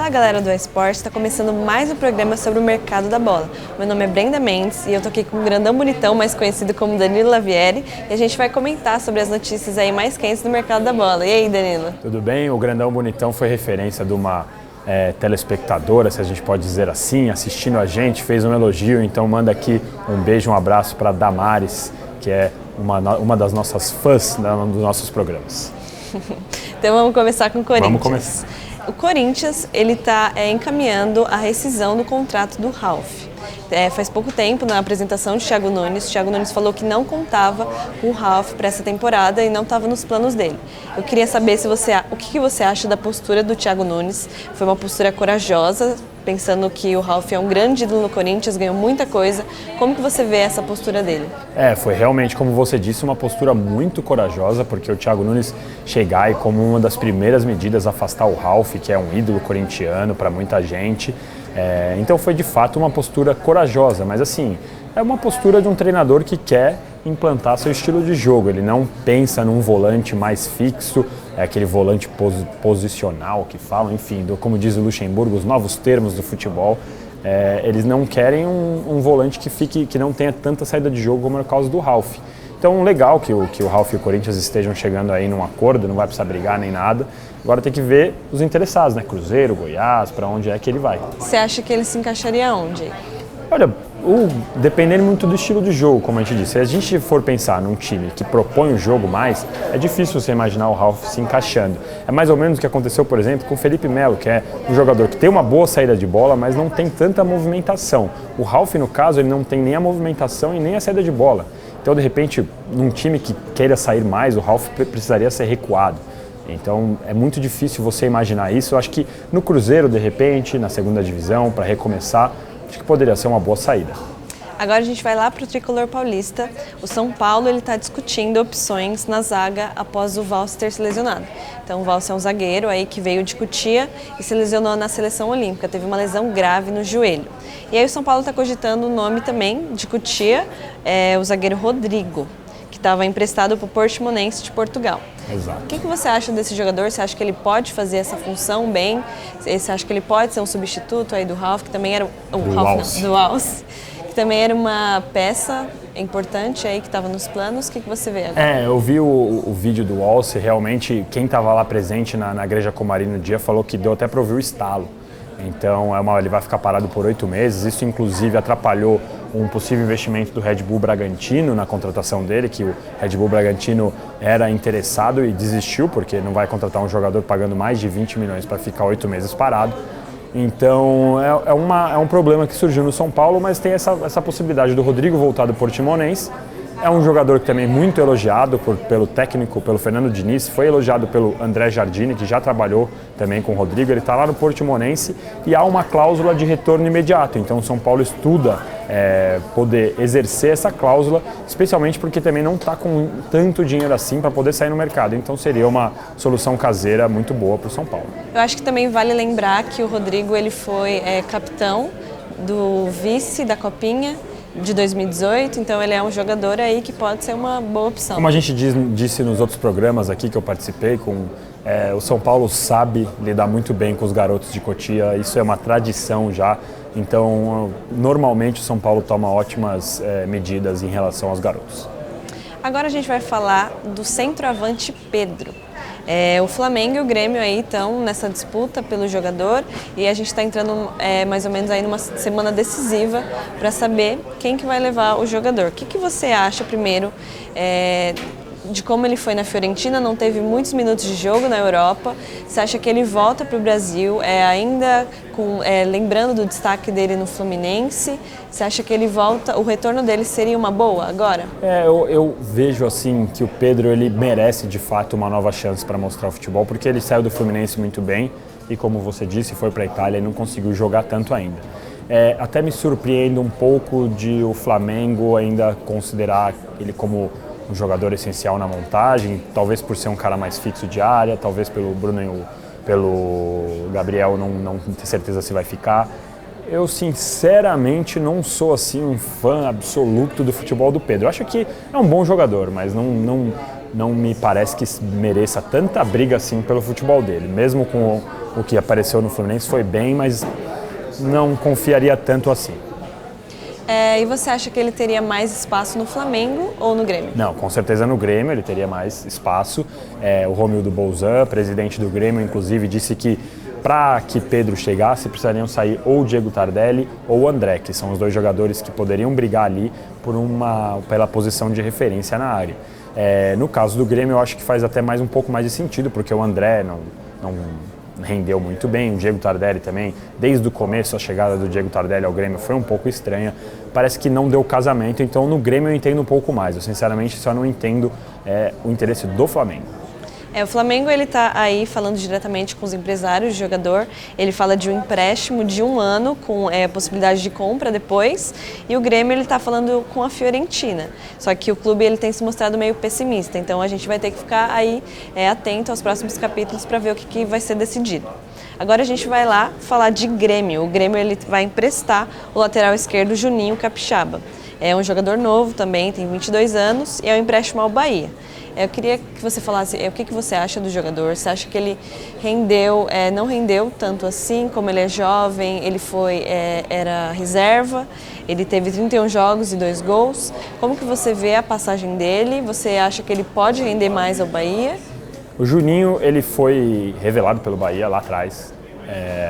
Fala galera do eSports, está começando mais um programa sobre o mercado da bola. Meu nome é Brenda Mendes e eu tô aqui com um grandão bonitão, mais conhecido como Danilo Lavieri, e a gente vai comentar sobre as notícias aí mais quentes do mercado da bola. E aí, Danilo? Tudo bem? O grandão bonitão foi referência de uma telespectadora, se a gente pode dizer assim, assistindo a gente, fez um elogio, então manda aqui um beijo, um abraço para Damares, que é uma das nossas fãs dos nossos programas. Então vamos começar com o Corinthians. Vamos começar. O Corinthians está encaminhando a rescisão do contrato do Ralf. Faz pouco tempo, na apresentação de Thiago Nunes, o Thiago Nunes falou que não contava com o Ralf para essa temporada e não estava nos planos dele. Eu queria saber o que você acha da postura do Thiago Nunes. Foi uma postura corajosa, pensando que o Ralf é um grande ídolo no Corinthians, ganhou muita coisa. Como que você vê essa postura dele? Foi realmente, como você disse, uma postura muito corajosa, porque o Thiago Nunes chegar e, como uma das primeiras medidas, afastar o Ralf, que é um ídolo corintiano para muita gente. Então foi de fato uma postura corajosa, mas assim, é uma postura de um treinador que quer implantar seu estilo de jogo. Ele não pensa num volante mais fixo, aquele volante posicional que falam, enfim, como diz o Luxemburgo, os novos termos do futebol. Eles não querem um volante que não tenha tanta saída de jogo como é o caso do Ralf. Então, legal que o Ralf e o Corinthians estejam chegando aí num acordo, não vai precisar brigar nem nada. Agora tem que ver os interessados, né? Cruzeiro, Goiás, para onde é que ele vai. Você acha que ele se encaixaria onde? Olha, dependendo muito do estilo de jogo, como a gente disse. Se a gente for pensar num time que propõe o jogo mais, é difícil você imaginar o Ralf se encaixando. É mais ou menos o que aconteceu, por exemplo, com o Felipe Melo, que é um jogador que tem uma boa saída de bola, mas não tem tanta movimentação. O Ralf, no caso, ele não tem nem a movimentação e nem a saída de bola. Então, de repente, num time que queira sair mais, o Ralf precisaria ser recuado. Então, é muito difícil você imaginar isso. Eu acho que no Cruzeiro, de repente, na segunda divisão, para recomeçar, acho que poderia ser uma boa saída. Agora a gente vai lá para o tricolor paulista. O São Paulo está discutindo opções na zaga após o Walsh ter se lesionado. Então o Walsh é um zagueiro aí que veio de Cotia e se lesionou na seleção olímpica, teve uma lesão grave no joelho. E aí o São Paulo está cogitando o nome também de Cotia, o zagueiro Rodrigo, que estava emprestado para o Portimonense de Portugal. Exato. O que você acha desse jogador? Você acha que ele pode fazer essa função bem? Você acha que ele pode ser um substituto aí do Ralf, que também era do Walsh, que também era uma peça importante aí que estava nos planos? O que você vê agora? Eu vi o vídeo do Walsh, realmente quem estava lá presente na Igreja Comari no dia falou que deu até para ouvir o estalo. Então ele vai ficar parado por 8 meses, isso inclusive atrapalhou um possível investimento do Red Bull Bragantino na contratação dele, que o Red Bull Bragantino era interessado e desistiu, porque não vai contratar um jogador pagando mais de 20 milhões para ficar 8 meses parado. Então é um problema que surgiu no São Paulo, mas tem essa possibilidade do Rodrigo voltar do Portimonense. É um jogador que também é muito elogiado pelo técnico, pelo Fernando Diniz, foi elogiado pelo André Jardine, que já trabalhou também com o Rodrigo, ele está lá no Portimonense e há uma cláusula de retorno imediato, então o São Paulo estuda poder exercer essa cláusula, especialmente porque também não está com tanto dinheiro assim para poder sair no mercado, então seria uma solução caseira muito boa para o São Paulo. Eu acho que também vale lembrar que o Rodrigo ele foi capitão do vice da Copinha de 2018, então ele é um jogador aí que pode ser uma boa opção. Como a gente disse nos outros programas aqui que eu participei, o São Paulo sabe lidar muito bem com os garotos de Cotia, isso é uma tradição já, então normalmente o São Paulo toma ótimas medidas em relação aos garotos. Agora a gente vai falar do centroavante Pedro. O Flamengo e o Grêmio aí estão nessa disputa pelo jogador e a gente está entrando mais ou menos aí numa semana decisiva para saber quem que vai levar o jogador. O que você acha primeiro de como ele foi na Fiorentina, não teve muitos minutos de jogo na Europa? Você acha que ele volta para o Brasil ainda lembrando do destaque dele no Fluminense? Você acha que ele volta, o retorno dele seria uma boa agora? Eu vejo assim que o Pedro ele merece de fato uma nova chance para mostrar o futebol, porque ele saiu do Fluminense muito bem e, como você disse, foi para a Itália e não conseguiu jogar tanto ainda. Até me surpreende um pouco de o Flamengo ainda considerar ele como um jogador essencial na montagem, talvez por ser um cara mais fixo de área, talvez pelo Bruno e pelo Gabriel não ter certeza se vai ficar. Eu sinceramente não sou assim um fã absoluto do futebol do Pedro. Eu acho que é um bom jogador, mas não me parece que mereça tanta briga assim pelo futebol dele. Mesmo com o que apareceu no Fluminense foi bem, mas não confiaria tanto assim. E você acha que ele teria mais espaço no Flamengo ou no Grêmio? Não, com certeza no Grêmio ele teria mais espaço. O Romildo Bolzan, presidente do Grêmio, inclusive, disse que para que Pedro chegasse, precisariam sair ou o Diego Tardelli ou o André, que são os dois jogadores que poderiam brigar ali pela posição de referência na área. No caso do Grêmio, eu acho que faz até um pouco mais de sentido, porque o André não rendeu muito bem, o Diego Tardelli também, desde o começo a chegada do Diego Tardelli ao Grêmio foi um pouco estranha, parece que não deu casamento, então no Grêmio eu entendo um pouco mais, eu sinceramente só não entendo o interesse do Flamengo. O Flamengo ele está aí falando diretamente com os empresários do jogador, ele fala de um empréstimo de 1 ano com possibilidade de compra depois, e o Grêmio ele está falando com a Fiorentina, só que o clube ele tem se mostrado meio pessimista, então a gente vai ter que ficar aí atento aos próximos capítulos para ver o que vai ser decidido. Agora a gente vai lá falar de Grêmio, o Grêmio ele vai emprestar o lateral esquerdo Juninho Capixaba, é um jogador novo também, tem 22 anos e é um empréstimo ao Bahia. Eu queria que você falasse o que você acha do jogador, você acha que ele não rendeu tanto assim, como ele é jovem, ele era reserva, ele teve 31 jogos e 2 gols, como que você vê a passagem dele, você acha que ele pode render mais ao Bahia? O Juninho, ele foi revelado pelo Bahia lá atrás,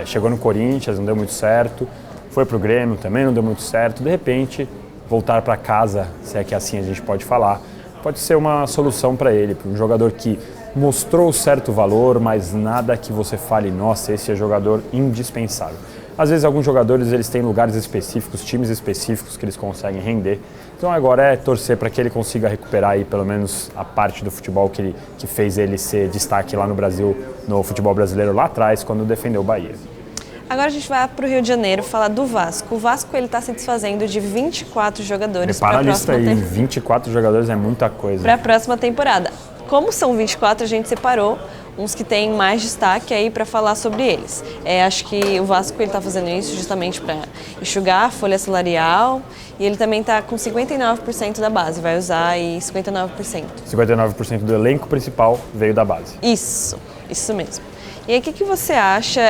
chegou no Corinthians, não deu muito certo, foi pro Grêmio, também não deu muito certo, de repente voltar para casa, se é que assim a gente pode falar, pode ser uma solução para ele, para um jogador que mostrou certo valor, mas nada que você fale, nossa, esse é jogador indispensável. Às vezes alguns jogadores eles têm lugares específicos, times específicos que eles conseguem render. Então agora é torcer para que ele consiga recuperar aí pelo menos a parte do futebol que fez ele ser destaque lá no Brasil, no futebol brasileiro lá atrás, quando defendeu o Bahia. Agora a gente vai para o Rio de Janeiro falar do Vasco. O Vasco está se desfazendo de 24 jogadores para a próxima temporada. 24 jogadores é muita coisa. Para a próxima temporada. Como são 24, a gente separou uns que têm mais destaque aí para falar sobre eles. Acho que o Vasco está fazendo isso justamente para enxugar a folha salarial e ele também está com 59% da base, vai usar aí 59%. 59% do elenco principal veio da base. Isso mesmo. E aí, o que você acha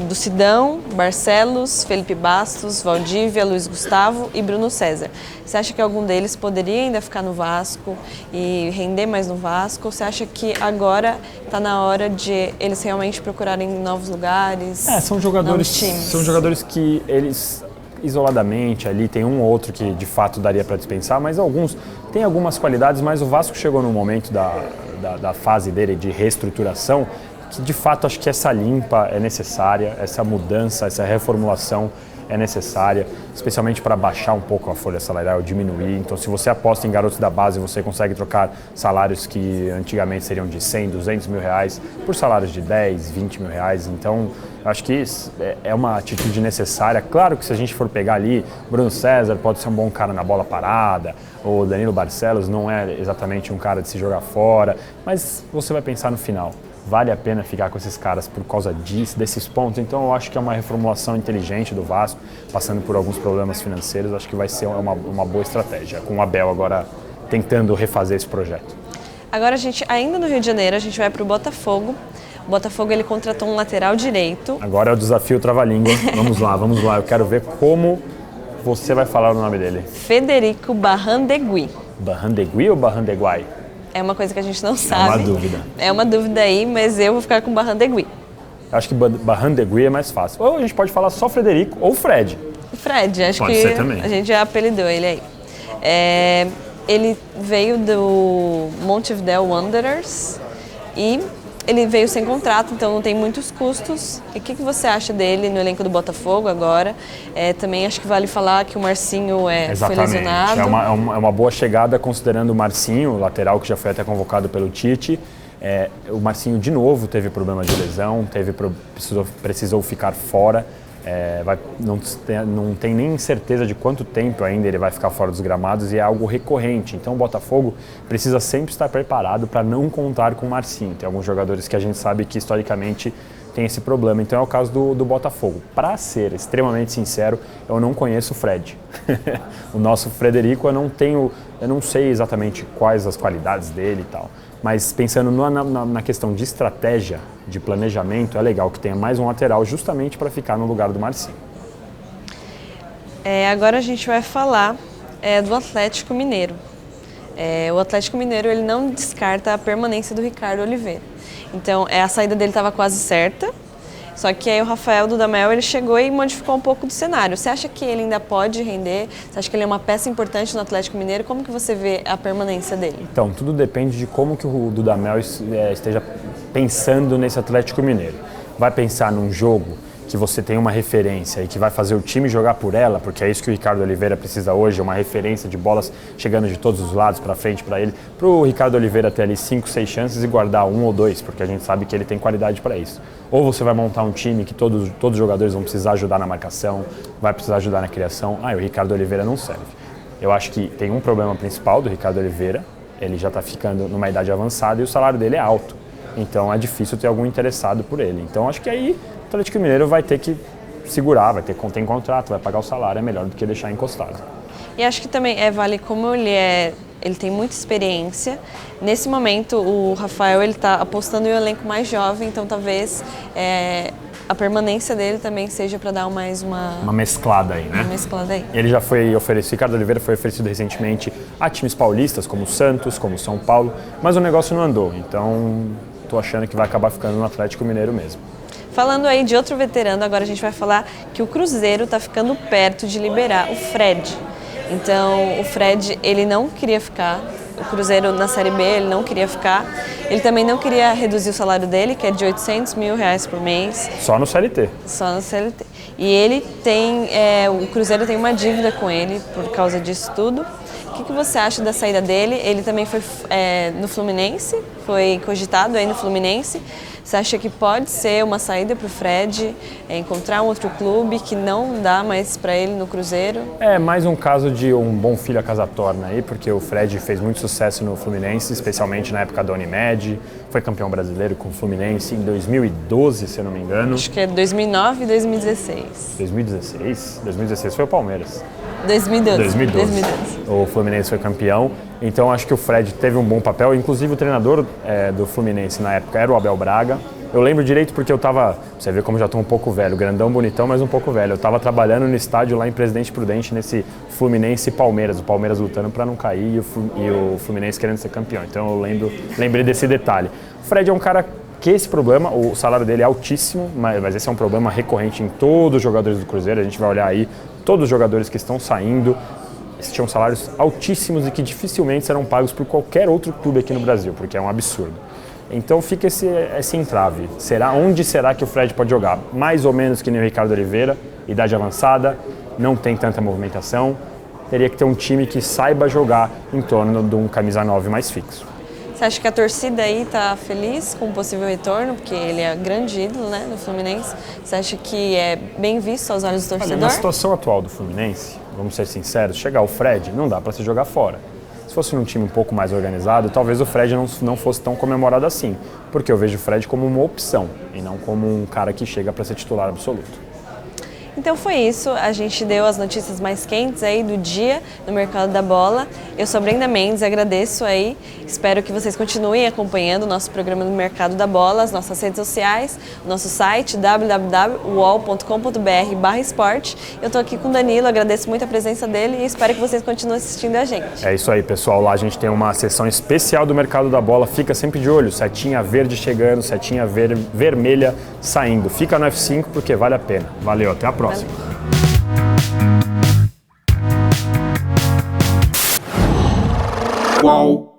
do Sidão, Barcelos, Felipe Bastos, Valdívia, Luiz Gustavo e Bruno César? Você acha que algum deles poderia ainda ficar no Vasco e render mais no Vasco? Ou você acha que agora está na hora de eles realmente procurarem novos lugares, são jogadores, novos times? São jogadores que eles isoladamente ali, tem um ou outro que de fato daria para dispensar, mas alguns têm algumas qualidades, mas o Vasco chegou num momento da fase dele de reestruturação que de fato acho que essa limpa é necessária, essa mudança, essa reformulação é necessária, especialmente para baixar um pouco a folha salarial, diminuir. Então, se você aposta em garotos da base, você consegue trocar salários que antigamente seriam de 100, 200 mil reais por salários de 10, 20 mil reais. Então, acho que isso é uma atitude necessária. Claro que se a gente for pegar ali, Bruno César pode ser um bom cara na bola parada, ou Danilo Barcelos não é exatamente um cara de se jogar fora, mas você vai pensar no final. Vale a pena ficar com esses caras por causa desses pontos. Então eu acho que é uma reformulação inteligente do Vasco, passando por alguns problemas financeiros, acho que vai ser uma boa estratégia, com o Abel agora tentando refazer esse projeto. Agora ainda no Rio de Janeiro, a gente vai para o Botafogo. O Botafogo ele contratou um lateral direito. Agora é o desafio trava-língua. Vamos lá, eu quero ver como você vai falar o nome dele. Federico Barrandegui. Barrandegui ou Barrandeguai? É uma coisa que a gente não sabe. É uma dúvida. É uma dúvida aí, mas eu vou ficar com Barrandegui. Acho que Barrandegui é mais fácil. Ou a gente pode falar só Frederico ou Fred. Fred, acho pode que ser também. A gente já apelidou ele aí. Ele veio do Montevideo Wanderers e ele veio sem contrato, então não tem muitos custos. E o que você acha dele no elenco do Botafogo agora? Também acho que vale falar que o Marcinho foi lesionado. É uma boa chegada considerando o Marcinho, o lateral que já foi até convocado pelo Tite. O Marcinho de novo teve problema de lesão, precisou ficar fora. Não tem nem certeza de quanto tempo ainda ele vai ficar fora dos gramados e é algo recorrente. Então o Botafogo precisa sempre estar preparado para não contar com o Marcinho. Tem alguns jogadores que a gente sabe que historicamente tem esse problema. Então é o caso do Botafogo. Para ser extremamente sincero, eu não conheço o Fred. O nosso Frederico eu não sei exatamente quais as qualidades dele e tal. Mas pensando na questão de estratégia, de planejamento, é legal que tenha mais um lateral justamente para ficar no lugar do Marcinho. Agora a gente vai falar do Atlético Mineiro. O Atlético Mineiro ele não descarta a permanência do Ricardo Oliveira. Então a saída dele estava quase certa, só que aí o Rafael Dudamel ele chegou e modificou um pouco do cenário. Você acha que ele ainda pode render? Você acha que ele é uma peça importante no Atlético Mineiro? Como que você vê a permanência dele? Então, tudo depende de como que o Dudamel esteja pensando nesse Atlético Mineiro. Vai pensar num jogo que você tem uma referência e que vai fazer o time jogar por ela, porque é isso que o Ricardo Oliveira precisa hoje, uma referência de bolas chegando de todos os lados para frente para ele, para o Ricardo Oliveira ter ali 5, 6 chances e guardar 1 ou 2, porque a gente sabe que ele tem qualidade para isso. Ou você vai montar um time que todos os jogadores vão precisar ajudar na marcação, vai precisar ajudar na criação, o Ricardo Oliveira não serve. Eu acho que tem um problema principal do Ricardo Oliveira, ele já está ficando numa idade avançada e o salário dele é alto, então é difícil ter algum interessado por ele. Então acho que aí o Atlético Mineiro vai ter que segurar, tem contrato, vai pagar o salário, é melhor do que deixar encostado. E acho que também vale como ele tem muita experiência. Nesse momento o Rafael ele está apostando em um elenco mais jovem, então talvez a permanência dele também seja para dar uma mesclada aí, né? Uma mesclada aí. Ele já foi oferecido, Ricardo Oliveira foi oferecido recentemente a times paulistas como o Santos, como o São Paulo, mas o negócio não andou, então estou achando que vai acabar ficando no Atlético Mineiro mesmo. Falando aí de outro veterano, agora a gente vai falar que o Cruzeiro está ficando perto de liberar o Fred. Então, o Fred, ele não queria ficar, o Cruzeiro na Série B, ele não queria ficar. Ele também não queria reduzir o salário dele, que é de R$800 mil por mês. Só no CLT. Só no CLT. E ele tem, o Cruzeiro tem uma dívida com ele por causa disso tudo. O que você acha da saída dele? Ele também foi no Fluminense, foi cogitado aí no Fluminense. Você acha que pode ser uma saída para o Fred, encontrar um outro clube que não dá mais para ele no Cruzeiro? É mais um caso de um bom filho a casa torna aí, porque o Fred fez muito sucesso no Fluminense, especialmente na época da Unimed, foi campeão brasileiro com o Fluminense em 2012, se eu não me engano. Acho que é 2009 e 2016. 2016? 2016 foi o Palmeiras. 2012. O Fluminense foi campeão, então acho que o Fred teve um bom papel, inclusive o treinador do Fluminense na época era o Abel Braga. Eu lembro direito porque eu estava, você vê como já estou um pouco velho, grandão, bonitão, mas um pouco velho. Eu estava trabalhando no estádio lá em Presidente Prudente, nesse Fluminense e Palmeiras, o Palmeiras lutando para não cair e o Fluminense querendo ser campeão, então eu lembrei desse detalhe. O Fred é um cara que esse problema, o salário dele é altíssimo, mas esse é um problema recorrente em todos os jogadores do Cruzeiro, a gente vai olhar aí, todos os jogadores que estão saindo, eles tinham salários altíssimos e que dificilmente serão pagos por qualquer outro clube aqui no Brasil, porque é um absurdo. Então fica esse entrave. Onde será que o Fred pode jogar? Mais ou menos que nem o Ricardo Oliveira, idade avançada, não tem tanta movimentação, teria que ter um time que saiba jogar em torno de um camisa 9 mais fixo. Você acha que a torcida aí está feliz com o possível retorno? Porque ele é grande ídolo, né, no Fluminense. Você acha que é bem visto aos olhos do torcedor? Olha, na situação atual do Fluminense, vamos ser sinceros, chegar o Fred não dá para se jogar fora. Se fosse num time um pouco mais organizado, talvez o Fred não fosse tão comemorado assim. Porque eu vejo o Fred como uma opção e não como um cara que chega para ser titular absoluto. Então foi isso, a gente deu as notícias mais quentes aí do dia no mercado da bola. Eu sou a Brenda Mendes, agradeço aí, espero que vocês continuem acompanhando o nosso programa do Mercado da Bola, as nossas redes sociais, o nosso site www.uol.com.br/esporte. Eu estou aqui com o Danilo, agradeço muito a presença dele e espero que vocês continuem assistindo a gente. É isso aí, pessoal, lá a gente tem uma sessão especial do Mercado da Bola, fica sempre de olho, setinha verde chegando, setinha vermelha saindo. Fica no F5 porque vale a pena. Valeu, até a próxima. Valeu. Uol.